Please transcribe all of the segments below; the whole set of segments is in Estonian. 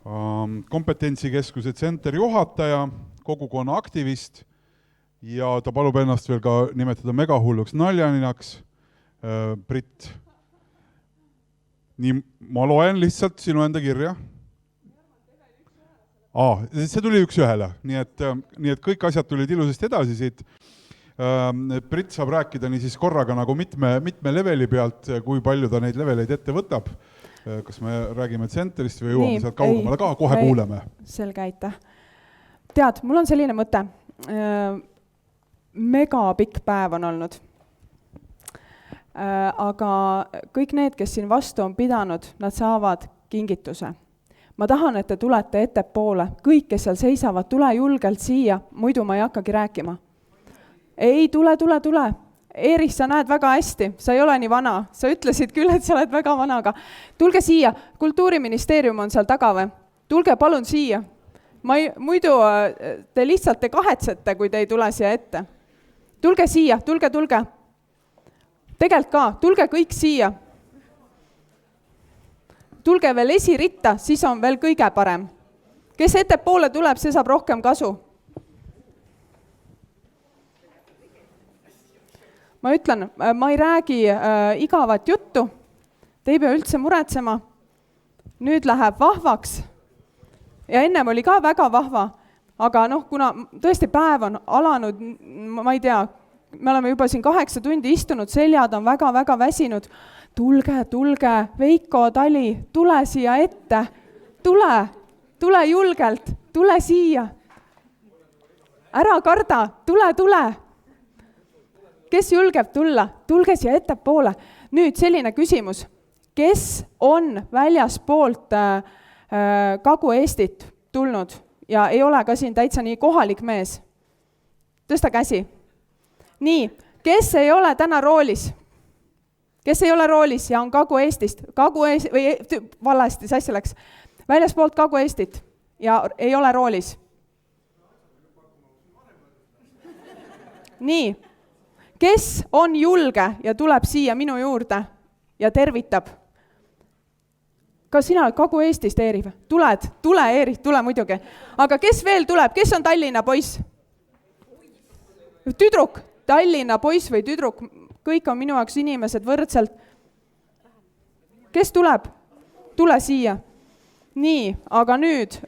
Kompetentsikeskuse tsenter juhataja, kogukonna aktivist ja ta palub ennast veel ka nimetada megahulluks naljaninaks. Brit, nii ma loen lihtsalt sinu enda kirja. See tuli üks ühele, nii et kõik asjad tulid ilusasti edasi siit. Brit saab rääkida nii siis korraga nagu mitme leveli pealt, kui palju ta neid leveleid ette võtab. Kas me räägime tsenterist või jõuame sealt kaugemale ka, kohe kuuleme. Selge, aitäh. Tead, mul on selline mõte. Mega pikk päev on olnud. Aga kõik need, kes siin vastu on pidanud, nad saavad kingituse. Ma tahan, et te tulete ettepoole. Kõik, kes seal seisavad, tule julgelt siia, muidu ma ei hakkagi rääkima. Ei, tule. Eeris, sa näed väga hästi, sa ei ole nii vana. Sa ütlesid küll, et sa oled väga vana, aga tulge siia. Kultuuriministeerium on seal taga või? Tulge palun siia. Muidu te lihtsalt kahetsete, kui te ei tule siia ette. Tulge siia, tulge. Tegelt ka, tulge kõik siia. Tulge veel esiritta, siis on veel kõige parem. Kes ettepoole tuleb, see saab rohkem kasu. Ma ütlen, ma ei räägi igavat juttu, te ei pea üldse muretsema. Nüüd läheb vahvaks ja ennem oli ka väga vahva, aga kuna tõesti päev on alanud, ma ei tea, me oleme juba siin 8 tundi istunud, seljad on väga väsinud. Tulge, Veiko, Tali, tule siia ette, tule julgelt, tule siia. Ära karda, tule. Kes julgeb tulla? Tulge siia ettepoole. Nüüd selline küsimus. Kes on väljaspoolt Kagu-Eestit tulnud ja ei ole ka siin täitsa nii kohalik mees? Tõsta käsi. Nii, kes ei ole täna roolis? Kes ei ole roolis ja on Kagu-Eestist? Valesti, sassi läks. Väljaspoolt Kagu-Eestit ja ei ole roolis. Nii. Kes on julge ja tuleb siia minu juurde ja tervitab? Kas sina oled Kagu-Eestist, Eeri? Tule, Eeri, tule muidugi. Aga kes veel tuleb? Kes on Tallinna poiss? Tüdruk, Tallinna poiss või tüdruk, kõik on minu jaoks inimesed võrdselt. Kes tuleb? Tule siia. Nii, aga nüüd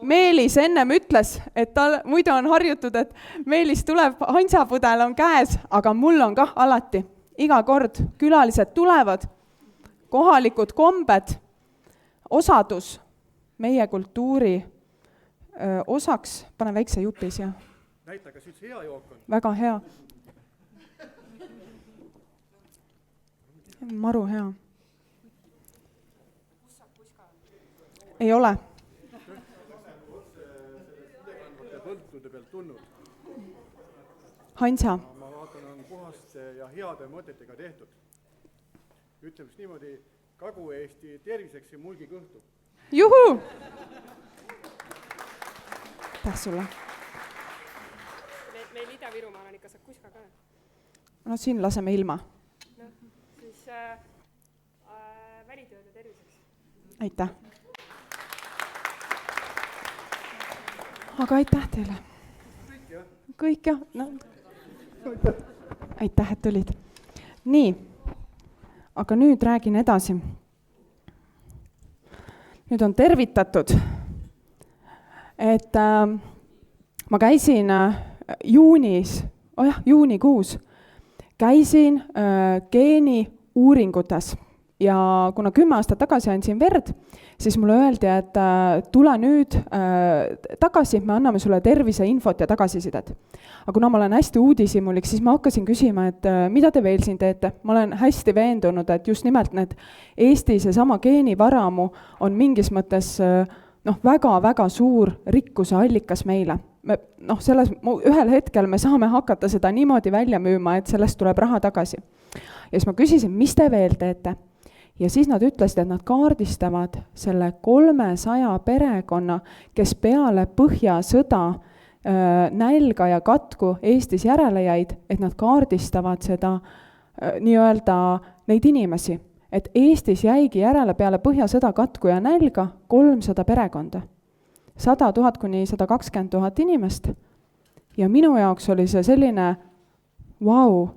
Meelis ennem ütles, et muidu on harjutud, et Meelis tuleb, hansapudel on käes, aga mul on kah alati. Iga kord külalised tulevad, kohalikud kombed, osadus meie kultuuri osaks. Pane väikse jupi siia. Näita, kas üldse hea jook on? Väga hea. Maru hea. Ei ole. Hansa. Ma vaatan, on puhaste ja heade mõtetega tehtud. Ütleme niimoodi, Kagu-Eesti terviseks ja mulgi kõhtu. Juhu! Täh sulle. Meil Ida-Virumaal on ikka saab kuska ka. No siin laseme ilma. Siis välitööde terviseks. Aitäh. Aga aitäh teile. Kõik jah. No. Aitäh, et tulid. Nii, aga nüüd räägin edasi. Nüüd on tervitatud, et ma käisin juunikuus, käisin geeniuuringutes ja kuna 10 aastat tagasi andsin verd, siis mulle öeldi, et tule nüüd tagasi, me anname sulle tervise infot ja tagasisidet. Aga kuna ma olen hästi uudishimulik, siis ma hakkasin küsima, et mida te veel siin teete? Ma olen hästi veendunud, et just nimelt need Eesti seesama geenivaramu on mingis mõttes väga suur rikkuse allikas meile. Ühel hetkel me saame hakata seda niimoodi välja müüma, et sellest tuleb raha tagasi. Ja siis ma küsisin, mis te veel teete? Ja siis nad ütlesid, et nad kaardistavad selle 300 perekonna, kes peale põhjasõda nälga ja katku Eestis järele jäid, et nad kaardistavad seda nii-öelda neid inimesi. et Eestis jäigi järele peale Põhjasõda katku ja nälga 300 perekonda. 100 000 kuni 120 000 inimest. Ja minu jaoks oli see selline, vau,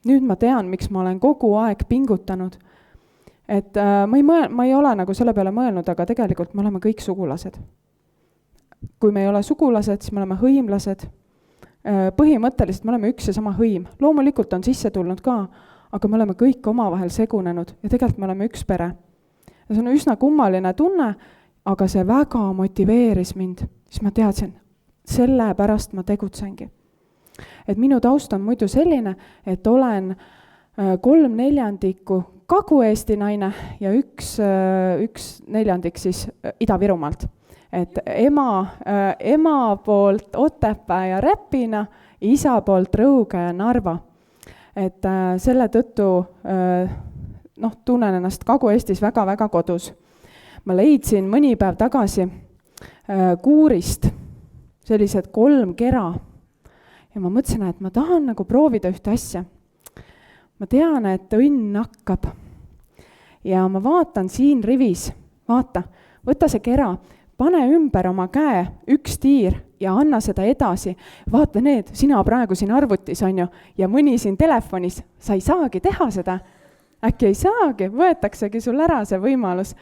nüüd ma tean, miks ma olen kogu aeg pingutanud. Et ma ei ole nagu selle peale mõelnud, aga tegelikult me oleme kõik sugulased. Kui me ei ole sugulased, siis me oleme hõimlased. Põhimõtteliselt me oleme üks ja sama hõim. Loomulikult on sisse tulnud ka, aga me oleme kõik omavahel segunenud ja tegelikult me oleme üks pere. Ja see on üsna kummaline tunne, aga see väga motiveeris mind. Siis ma teadsin, selle pärast ma tegutsengi. Et minu taust on muidu selline, et olen 3/4 Kagu-Eesti naine ja 1/4 siis Ida-Virumaalt. Et ema poolt Otepää ja Räpina, isa poolt Rõuge ja Narva. Et selle tõttu tunnen ennast Kagu-Eestis väga-väga kodus. Ma leidsin mõni päev tagasi Kuurist sellised 3 kera ja ma mõtlesin, et ma tahan nagu proovida ühte asja. Ma tean, et õnn hakkab ja ma vaatan siin rivis, võta see kera, pane ümber oma käe 1 tiir ja anna seda edasi. Vaata need, sina praegu siin arvutis on ju, ja mõni siin telefonis, sa ei saagi teha seda. Äkki ei saagi, võetaksegi sul ära see võimalus.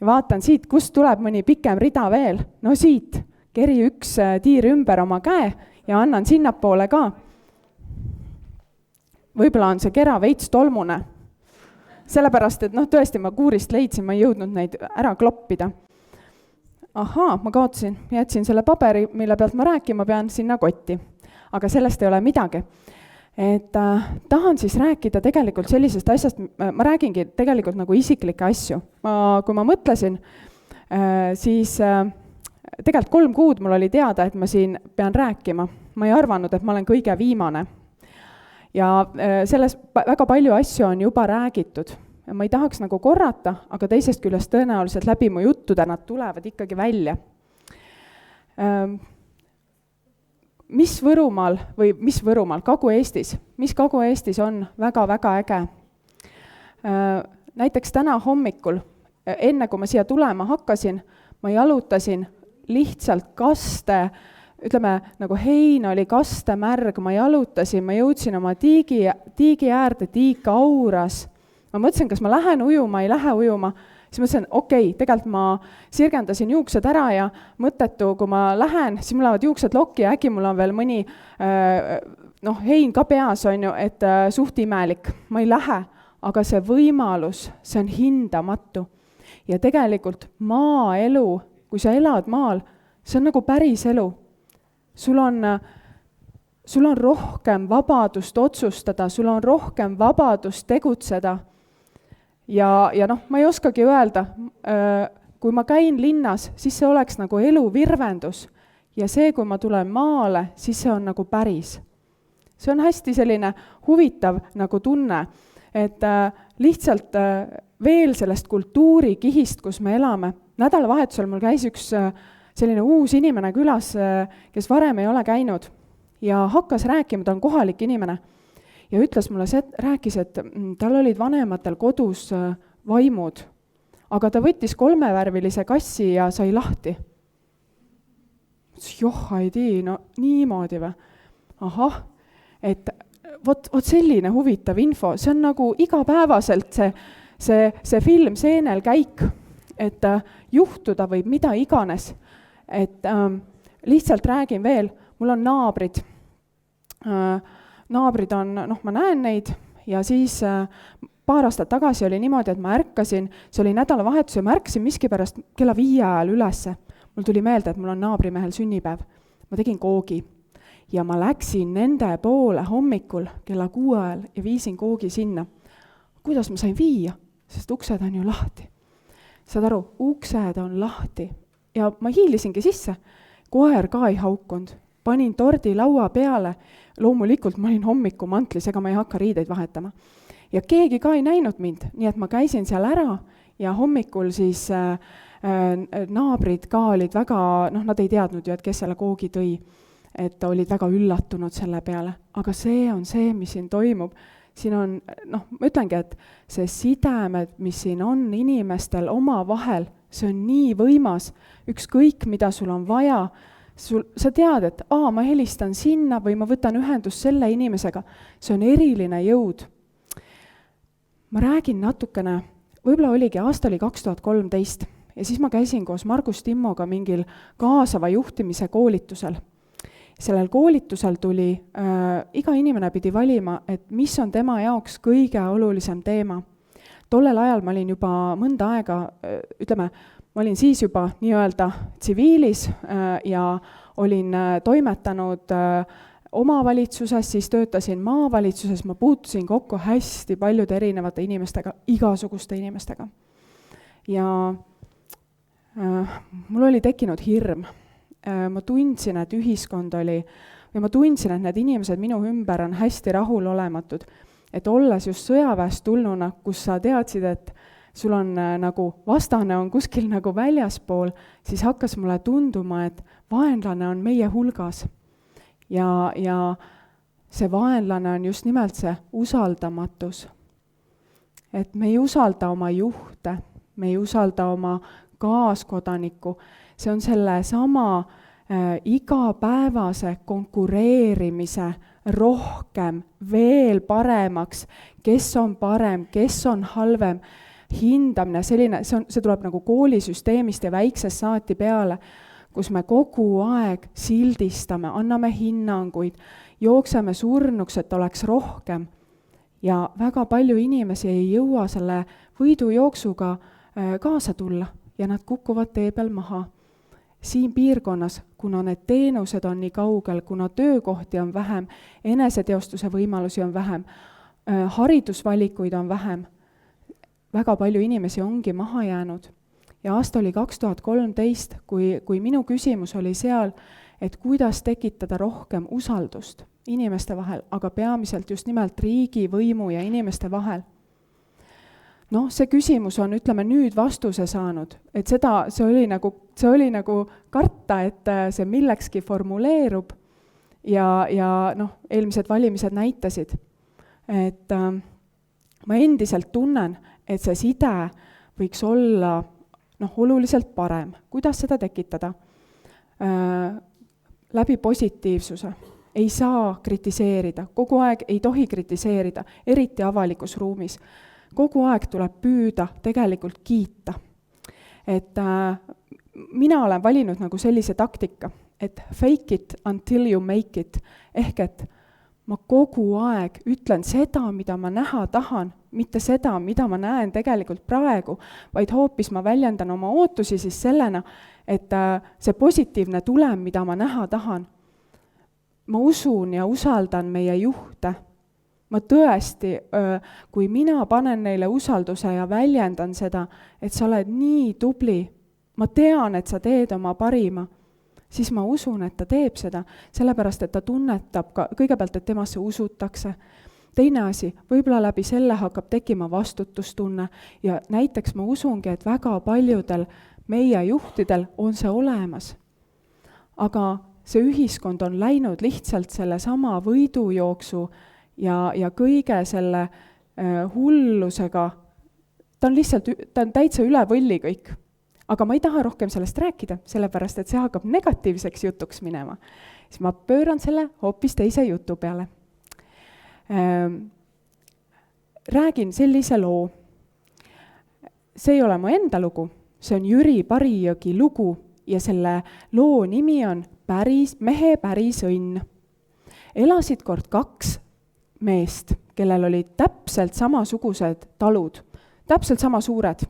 Vaatan siit, kust tuleb mõni pikem rida veel. No siit, keri 1 tiir ümber oma käe ja annan sinnapoole ka. Võib-olla on see kera veits tolmune. Sellepärast, et tõesti ma Kuurist leidsin, ma ei jõudnud neid ära kloppida. Ahaa, ma kaotasin, jätsin selle paberi, mille pealt ma rääkima pean sinna kotti. Aga sellest ei ole midagi. Et tahan siis rääkida tegelikult sellisest asjast, ma räägingi tegelikult nagu isiklikke asju. Kui ma mõtlesin, siis tegelikult 3 kuud mul oli teada, et ma siin pean rääkima. Ma ei arvanud, et ma olen kõige viimane. Ja selles väga palju asju on juba räägitud. Ma ei tahaks nagu korrata, aga teisest küljest tõenäoliselt läbi mu juttude nad tulevad ikkagi välja. Mis Võrumaal, Kagu-Eestis? Mis Kagu-Eestis on väga-väga äge? Näiteks täna hommikul, enne kui ma siia tulema hakkasin, ma jalutasin lihtsalt kaste, ütleme, nagu heina oli kaste märg, ma jalutasin, ma jõudsin oma tiigi äärde, tiik auras. Ma mõtlesin, kas ma lähen ujuma, ei lähe ujuma. Siis mõtlesin, okei, tegelikult ma sirgendasin juuksed ära ja mõttetu, kui ma lähen, siis mul lähevad juuksed lokki ja äkki mul on veel mõni hein ka peas, on ju, et suht imelik. Ma ei lähe, aga see võimalus, see on hindamatu. Ja tegelikult maaelu, kui sa elad maal, see on nagu päris elu. Sul on rohkem vabadust otsustada, sul on rohkem vabadust tegutseda. Ja ma ei oskagi öelda, kui ma käin linnas, siis see oleks nagu elu virvendus. Ja see, kui ma tulen maale, siis see on nagu päris. See on hästi selline huvitav nagu tunne, et lihtsalt veel sellest kultuurikihist, kus me elame. Nädalavahetusel mul käis üks selline uus inimene külas, kes varem ei ole käinud ja hakkas rääkima, ta on kohalik inimene. Ja ütles mulle, rääkis, et tal olid vanematel kodus vaimud, aga ta võttis 3-värvilise kassi ja sai lahti. Joh, ei tii, no niimoodi või? Ahah, et vot selline huvitav info, see on nagu igapäevaselt see film seenel käik, et juhtuda võib mida iganes. Et lihtsalt räägin veel, mul on naabrid. Naabrid on, ma näen neid ja siis paar aastat tagasi oli niimoodi, et ma ärkasin, see oli nädalavahetus ja ma ärkasin miskipärast kella 5 ajal ülesse. Mul tuli meelde, et mul on naabrimehel sünnipäev. Ma tegin koogi ja ma läksin nende poole hommikul kella 6 ajal ja viisin koogi sinna. Kuidas ma sain viia? Sest uksed on ju lahti. Saad aru, uksed on lahti ja ma hiilisingi sisse. Koer ka ei haukund. Panin tordi laua peale. Loomulikult ma olin hommikumantlis, ega ma ei hakka riideid vahetama. Ja keegi ka ei näinud mind, nii et ma käisin seal ära ja hommikul siis naabrid ka olid väga, nad ei teadnud ju, et kes selle koogi tõi, et olid väga üllatunud selle peale. Aga see on see, mis siin toimub. siin on, ma ütlengi, et see sidemed, mis siin on inimestel oma vahel, see on nii võimas, ükskõik mida sul on vaja, sa tead, et ma helistan sinna või ma võtan ühendust selle inimesega, see on eriline jõud. Ma räägin natukene, võib-olla oligi, aasta oli 2013 ja siis ma käisin koos Margus Timmoga mingil kaasava juhtimise koolitusel. Sellel koolitusel tuli, iga inimene pidi valima, et mis on tema jaoks kõige olulisem teema. Tollel ajal ma olin juba mõnda aega, ma olin siis juba nii-öelda tsiviilis ja olin toimetanud omavalitsuses, siis töötasin maavalitsuses, ma puutusin kokku hästi paljude erinevate inimestega, igasuguste inimestega. Ja mul oli tekkinud hirm. Ma tundsin, et ühiskond oli, või ma tundsin, et need inimesed minu ümber on hästi rahulolematud, et olles just sõjaväest tulnuna, kus sa teadsid, et sul on nagu vastane on kuskil nagu väljaspool, siis hakkas mulle tunduma, et vaenlane on meie hulgas. Ja see vaenlane on just nimelt see usaldamatus. Et me ei usalda oma juhte, me ei usalda oma kaaskodanikku, see on selle sama igapäevase konkureerimise rohkem, veel paremaks, kes on parem, kes on halvem, hindamine, selline, see tuleb nagu koolisüsteemist ja väiksest saati peale, kus me kogu aeg sildistame, anname hinnanguid, jookseme surnuks, et oleks rohkem. Ja väga palju inimesi ei jõua selle võidujooksuga kaasa tulla ja nad kukuvad tee peal maha. Siin piirkonnas, kuna need teenused on nii kaugel, kuna töökohti on vähem, eneseteostuse võimalusi on vähem, haridusvalikuid on vähem, väga palju inimesi ongi maha jäänud. Ja aasta oli 2013, kui minu küsimus oli seal, et kuidas tekitada rohkem usaldust inimeste vahel, aga peamiselt just nimelt riigi, võimu ja inimeste vahel. See küsimus on, nüüd vastuse saanud, et see oli nagu karta, et see millekski formuleerub ja eelmised valimised näitasid, et ma endiselt tunnen, et see side võiks olla oluliselt parem. Kuidas seda tekitada? Läbi positiivsuse. Ei saa kritiseerida, kogu aeg ei tohi kritiseerida, eriti avalikus ruumis. Kogu aeg tuleb püüda tegelikult kiita. Et mina olen valinud nagu sellise taktika, et fake it until you make it, ehk et ma kogu aeg ütlen seda, mida ma näha tahan, mitte seda, mida ma näen tegelikult praegu, vaid hoopis ma väljendan oma ootusi siis sellena, et see positiivne tulem, mida ma näha tahan. Ma usun ja usaldan meie juhte. Ma tõesti, kui mina panen neile usalduse ja väljendan seda, et sa oled nii tubli, ma tean, et sa teed oma parima, siis ma usun, et ta teeb seda, sellepärast, et ta tunnetab ka, kõigepealt, et temasse usutakse. Teine asi, võib-olla läbi selle hakkab tekkima vastutustunne ja näiteks ma usungi, et väga paljudel meie juhtidel on see olemas. Aga see ühiskond on läinud lihtsalt selle sama võidujooksu ja kõige selle hullusega, ta on täitsa üle võlli kõik. Aga ma ei taha rohkem sellest rääkida, sellepärast, et see hakkab negatiivseks jutuks minema. Siis ma pööran selle hoopis teise jutu peale. Räägin sellise loo. See ei ole mu enda lugu, see on Jüri Parijõgi lugu ja selle loo nimi on Mehe päris õnn. Elasid kord 2 meest, kellel olid täpselt samasugused talud, täpselt sama suured.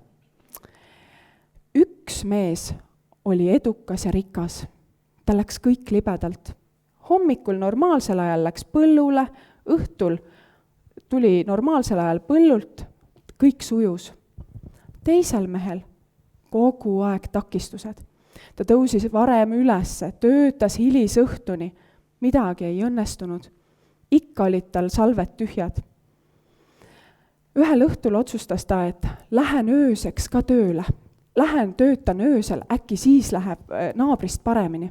Üks mees oli edukas ja rikas. Ta läks kõik libedalt. Hommikul normaalsel ajal läks põllule, õhtul tuli normaalsel ajal põllult, kõik sujus. Teisel mehel kogu aeg takistused. Ta tõusis varem ülesse, töötas hilisõhtuni, midagi ei õnnestunud. Ikka olid tal salved tühjad. Ühel õhtul otsustas ta, et lähen ööseks ka tööle. Lähen töötan öösel, äkki siis läheb naabrist paremini.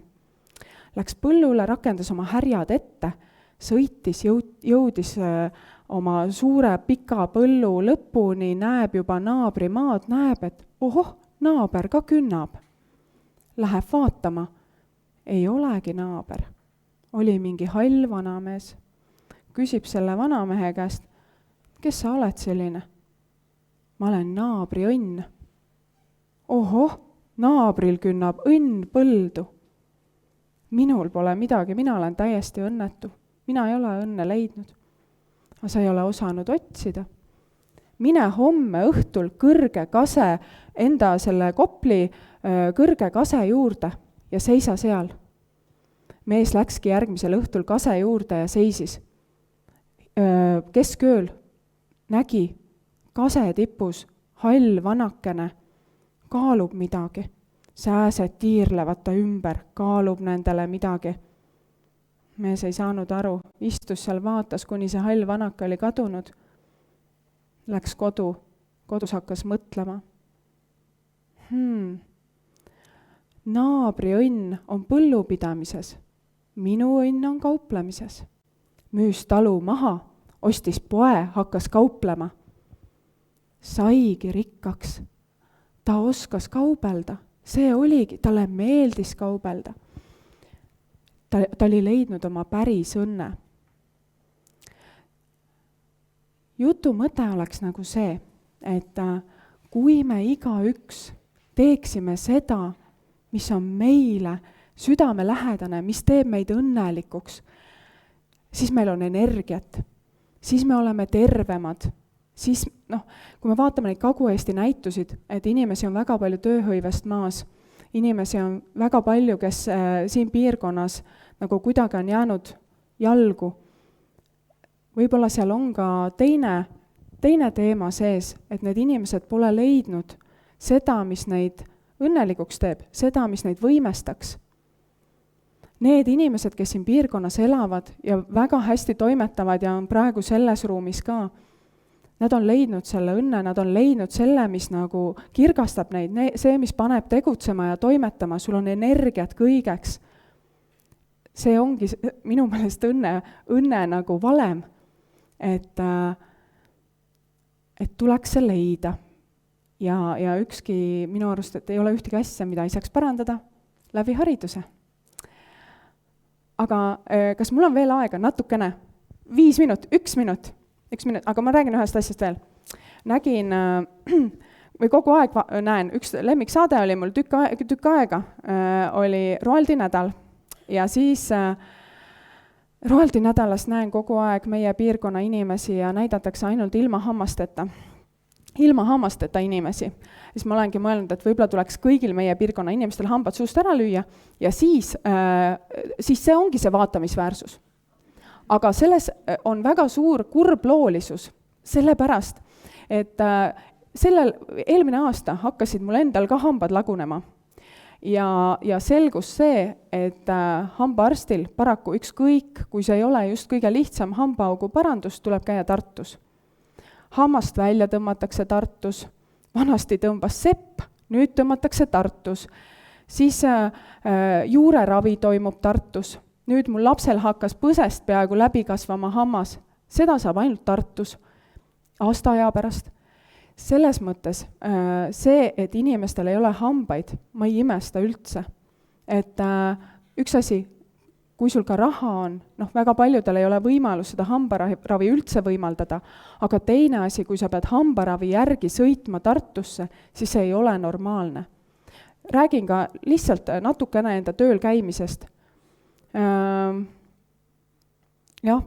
Läks põllule, rakendas oma härjad ette, sõitis, jõudis oma suure pika põllu lõpuni, näeb juba naabrimaad, näeb, et ohoh, naaber ka künnab. Läheb vaatama. Ei olegi naaber. Oli mingi hall vanamees. Küsib selle vanamehe käest, kes sa oled selline? Ma olen naabri õnn. Ohoh, naabril künnab õnn põldu. Minul pole midagi, mina olen täiesti õnnetu. Mina ei ole õnne leidnud. Aga sa ei ole osanud otsida. Mine homme õhtul kõrge kase, enda selle Kopli kõrge kase juurde ja seisa seal. Mees läkski järgmisel õhtul kase juurde ja seisis. Keskööl nägi kase tipus hall vanakene, kaalub midagi. Sääsed tiirlevad ta ümber, kaalub nendele midagi. Mees ei saanud aru, istus seal, vaatas, kuni see hall vanake oli kadunud. Läks kodus hakkas mõtlema. Naabri õnn on põllupidamises, minu õnn on kauplemises. Müüs talu maha, ostis poe, hakkas kauplema. Saigi rikkaks. Ta oskas kaubelda. See oligi, talle meeldis kaubelda. Ta oli leidnud oma päris õnne. Jutu mõte oleks nagu see, et kui me igaüks teeksime seda, mis on meile südamelähedane, mis teeb meid õnnelikuks, siis meil on energiat, siis me oleme tervemad, siis kui me vaatame neid Kagu-Eesti näitusid, et inimesi on väga palju tööhõivest maas, inimesi on väga palju, kes siin piirkonnas nagu kuidagi on jäänud jalgu. Võib-olla seal on ka teine teema sees, et need inimesed pole leidnud seda, mis neid õnnelikuks teeb, seda, mis neid võimestaks. Need inimesed, kes siin piirkonnas elavad ja väga hästi toimetavad ja on praegu selles ruumis ka, nad on leidnud selle õnne, nad on leidnud selle, mis nagu kirgastab neid, see, mis paneb tegutsema ja toimetama, sul on energiat kõigeks. See ongi minu meelest õnne nagu valem, et tuleks see leida. Ja ükski minu arust, et ei ole ühtegi asja, mida ei saaks parandada läbi hariduse. Aga kas mul on veel aega natukene? 5 minut, 1 minut, aga ma räägin ühest asjast veel. Nägin, või kogu aeg näen, üks lemmiksaade oli mul tükk aega, oli Roaldi nädal. Ja siis Roaldi nädalas näen kogu aeg meie piirkonna inimesi ja näidatakse ainult ilma hammasteta inimesi. Siis ma olengi mõelnud, et võib-olla tuleks kõigil meie piirkonna inimestel hambad suust ära lüüa ja siis see ongi see vaatamisväärsus. Aga selles on väga suur kurbloolisus, sellepärast, et eelmine aasta hakkasid mul endal ka hambad lagunema. Ja selgus see, et hambaarstil paraku ükskõik, kui see ei ole just kõige lihtsam hambaaugu parandus, tuleb käia Tartus. Hammast välja tõmmatakse Tartus, vanasti tõmbas sepp, nüüd tõmmatakse Tartus. Siis juureravi toimub Tartus. Nüüd mul lapsel hakkas põsest peaaegu läbi kasvama hammas. Seda saab ainult Tartus, aastaaja pärast. Selles mõttes see, et inimestel ei ole hambaid, ma ei imesta üldse. Et üks asi, kui sul ka raha on, väga paljudel ei ole võimalus seda hambaravi üldse võimaldada, aga teine asi, kui sa pead hambaravi järgi sõitma Tartusse, siis see ei ole normaalne. Räägin ka lihtsalt natukene enda tööl käimisest.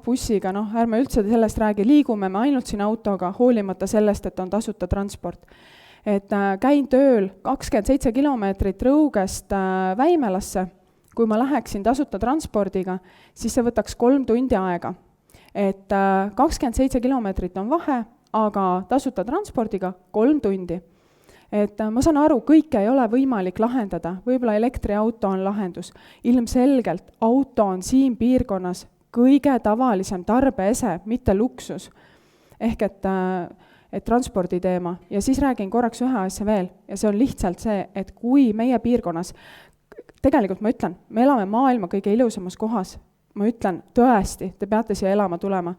Bussiga, ärme üldse sellest räägi, liigume me ainult siin autoga, hoolimata sellest, et on tasuta transport. Et käin tööl 27 kilomeetrit Rõugest Väimelasse, kui ma läheksin tasuta transpordiga, siis see võtaks 3 tundi aega. Et 27 kilomeetrit on vahe, aga tasuta transpordiga 3 tundi. Et ma saan aru, kõike ei ole võimalik lahendada, võib-olla elektriauto on lahendus. Ilmselgelt auto on siin piirkonnas kõige tavalisem tarbeese, mitte luksus. Ehk et transpordi teema. Ja siis räägin korraks ühe asja veel. Ja see on lihtsalt see, et kui meie piirkonnas, tegelikult ma ütlen, me elame maailma kõige ilusamas kohas. Ma ütlen tõesti, te peate siia elama tulema.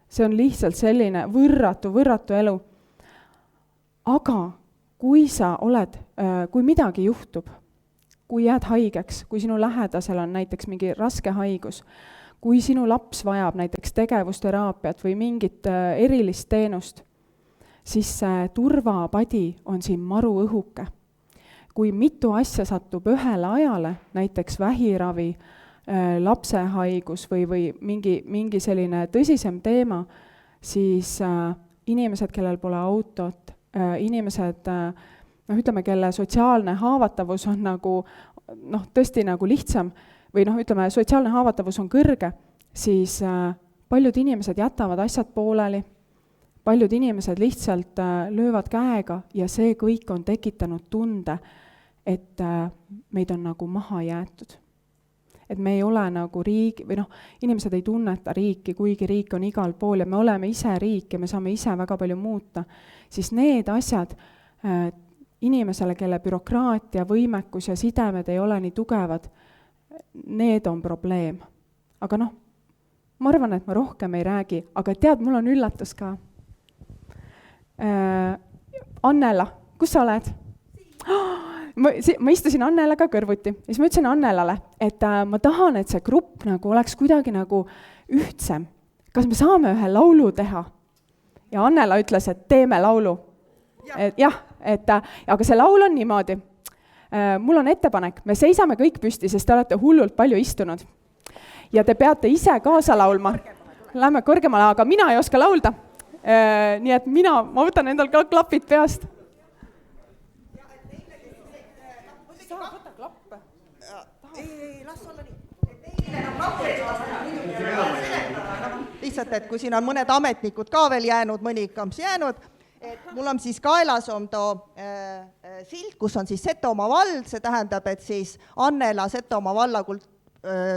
see on lihtsalt selline võrratu elu. Aga kui sa oled, kui midagi juhtub, kui jääd haigeks, kui sinu lähedasel on näiteks mingi raske haigus, kui sinu laps vajab näiteks tegevusteraapiat või mingit erilist teenust, siis see turvapadi on siin maru õhuke. Kui mitu asja satub ühele ajale, näiteks vähiravi, lapsehaigus või mingi selline tõsisem teema, siis inimesed, kellel pole autot, inimesed, ütleme, kelle sotsiaalne haavatavus on nagu, tõesti nagu lihtsam, või ütleme, sotsiaalne haavatavus on kõrge, siis paljud inimesed jätavad asjad pooleli, paljud inimesed lihtsalt löövad käega ja see kõik on tekitanud tunde, et meid on nagu maha jäetud. Et me ei ole nagu riik, või inimesed ei tunneta riiki, kuigi riik on igal pool ja me oleme ise riik ja me saame ise väga palju muuta, siis need asjad inimesele, kelle bürokraatia, võimekus ja sidemed ei ole nii tugevad, need on probleem. Aga ma arvan, et ma rohkem ei räägi, aga tead, mul on üllatus ka. Annela, kus sa oled? Ma istusin Annelaga kõrvuti ja siis ma ütlesin Annelale, et ma tahan, et see grupp nagu oleks kuidagi nagu ühtsem. Kas me saame ühe laulu teha? Ja Annela ütles, et teeme laulu. Aga see laul on niimoodi. Mul on ettepanek, me seisame kõik püsti, sest te olete hullult palju istunud. Ja te peate ise kaasa laulma. Lähme kõrgemale, aga mina ei oska laulda. Nii et ma võtan endal ka klapid peast. Lihtsalt, et kui siin on mõned ametnikud ka veel jäänud, mõni kamps jäänud, et mul on siis kaelas on silt, kus on siis Setomaa vald, see tähendab, et siis Annela Setomaa valla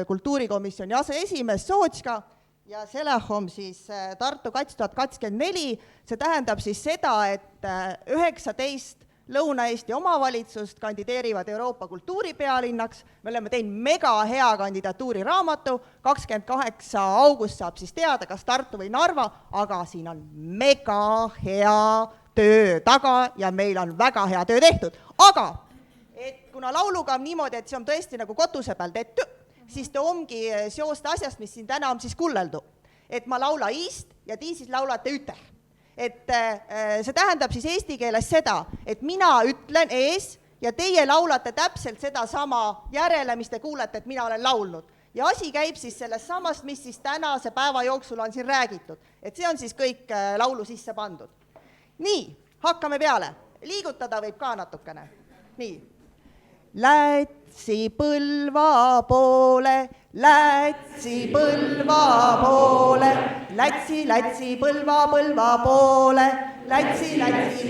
kultuurikomisjoni aseesimees Sootska ja Selehom siis Tartu 2024, see tähendab siis seda, et 19 Lõuna-Eesti omavalitsust kandideerivad Euroopa kultuuripealinnaks, me oleme teinud mega hea kandidatuuri raamatu, 28. august saab siis teada, kas Tartu või Narva, aga siin on mega hea töö taga ja meil on väga hea töö tehtud. Aga, et kuna lauluga on niimoodi, et see on tõesti nagu kotuse peal tehtud, siis ta ongi seosta asjast, mis siin täna on siis kulleldu. Et ma laula iist ja tii siis laulate üter. Et see tähendab siis eesti keeles seda, et mina ütlen ees ja teie laulate täpselt seda sama järele, mis te kuulete, et mina olen laulnud. Ja asi käib siis sellest samast, mis siis tänase päeva jooksul on siin räägitud. Et see on siis kõik laulu sisse pandud. Nii, hakkame peale. Liigutada võib ka natukene. Nii. Lätsi Põlva poole, Lätsi Põlva poole, Lätsi Põlva poole, Lätsi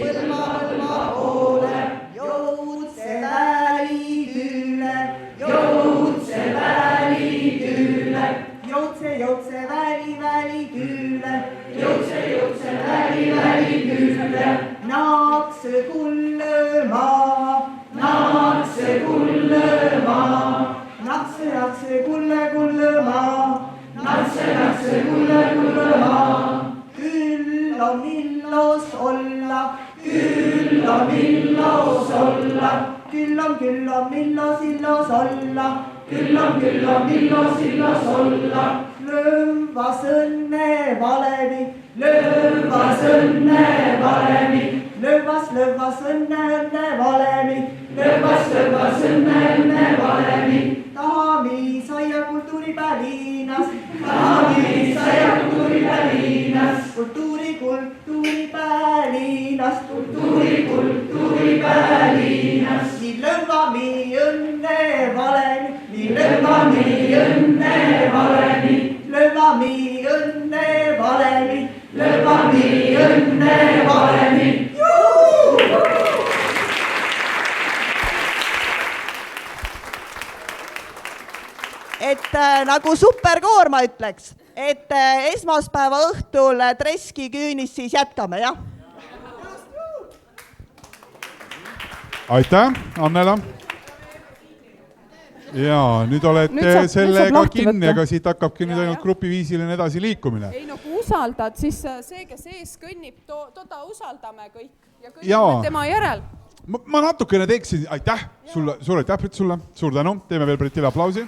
Põlva poole, Joutse väli küüle, Joutse väli küüle, Joutse väli küüle, Joutse väli küüle, Naakse kullemaa, Naakse kullemaa, Nakse kullemaa, Nakse kullemaa. Küll on millos olla, küll on millos olla, küll on millos illos olla, küll on millos illos olla. Lõõvas õnne valemi, lõõvas õnne valemi, lõõvas õnne valemi, lõõvas õnne valemi. Tahami saia kultuuripälinas, Tahami saia kultuuripälinas, kultuuripälinas, kultuuripälinas. Nii lõõvami õnne valemi, nii lõõvami õnne valemi, lõõvami õnne valemi, lõõvami õnne valemi. Et nagu superkoor ma ütleks, et esmaspäeva õhtul Treski küünis siis jätkame, jah? Aitäh, Annela! jaa, nüüd olete Nüüd saab sellega lahti kinni, võtta. aga siit hakkabki nüüd ainult grupiviisiline edasi liikumine. ei no kui usaldad, siis see, kes ees kõnnib, toda usaldame kõik ja Jaa. kõnnime tema järel. Ma natukene teeksin, aitäh sulle, suur aitäh Brit sulle, suur tänu, teeme veel Britile aplausi.